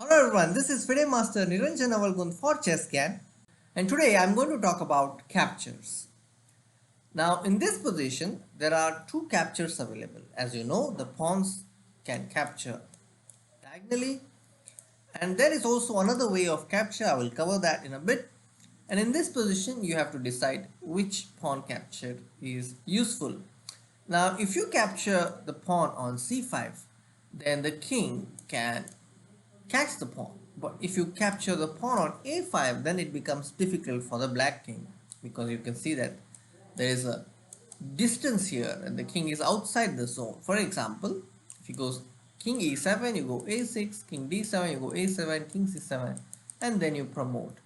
Hello everyone, this is FIDE Master Niranjan Navalgund for Chess Gyaan, and today I'm going to talk about captures. Now in this position there are two captures available. As you know, the pawns can capture diagonally, and there is also another way of capture. I will cover that in a bit. And in this position you have to decide which pawn capture is useful. Now if you capture the pawn on c5, then the king can catch the pawn. But if you capture the pawn on a5, then it becomes difficult for the black king, because you can see that there is a distance here and the king is outside the zone. For example, if he goes king e7, you go a6, king d7, you go a7, king c7, and then you promote.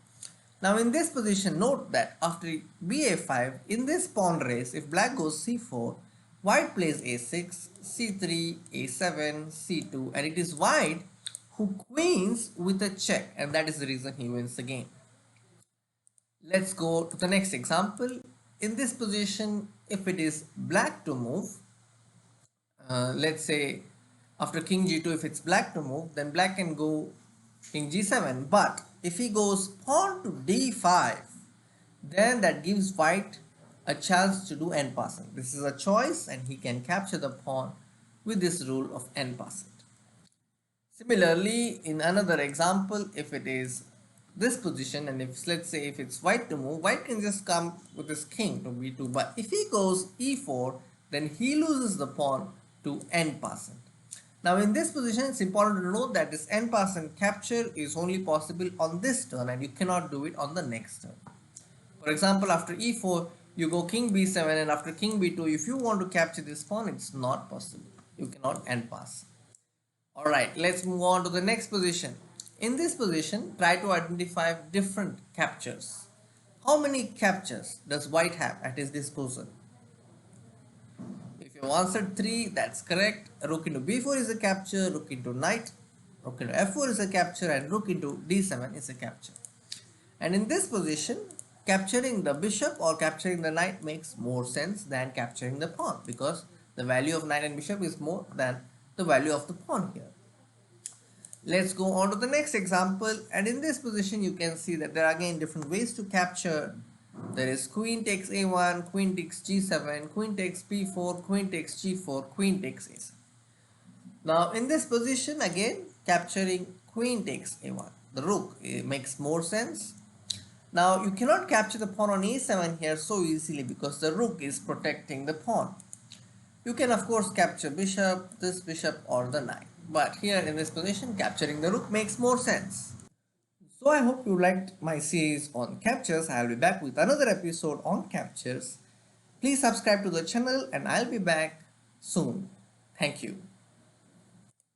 Now in this position, note that after ba5, in this pawn race, if black goes c4, white plays a6, c3, a7, c2, and it is white who queens with a check, and that is the reason he wins the game. Let's go to the next example. In this position, if it is black to move, let's say after king g2, if it's black to move, then black can go king g7. But if he goes pawn to d5, then that gives white a chance to do n passant. This is a choice, and he can capture the pawn with this rule of n passant. Similarly, in another example, if it is this position, and if let's say if it's white to move, white can just come with his king to b2. But if he goes e4, then he loses the pawn to n passant. Now in this position, it's important to note that this n passant capture is only possible on this turn, and you cannot do it on the next turn. For example, after e4, you go king b7, and after king b2, if you want to capture this pawn, it's not possible. You cannot n pass. Alright, let's move on to the next position. In this position, try to identify different captures. How many captures does white have at his disposal? If you answered 3, that's correct. Rook into b4 is a capture, rook into knight, rook into f4 is a capture, and rook into d7 is a capture. And in this position, capturing the bishop or capturing the knight makes more sense than capturing the pawn, because the value of knight and bishop is more than the value of the pawn here. Let's go on to the next example, and in this position you can see that there are again different ways to capture. There is queen takes a1, queen takes g7, queen takes b4, queen takes g4, queen takes a7. Now in this position, again capturing queen takes a1, the rook, it makes more sense. Now you cannot capture the pawn on a7 here so easily, because the rook is protecting the pawn. You can of course capture bishop, this bishop, or the knight, but here in this position capturing the rook makes more sense. So I hope you liked my series on captures. I'll be back with another episode on captures. Please subscribe to the channel, and I'll be back soon. Thank you.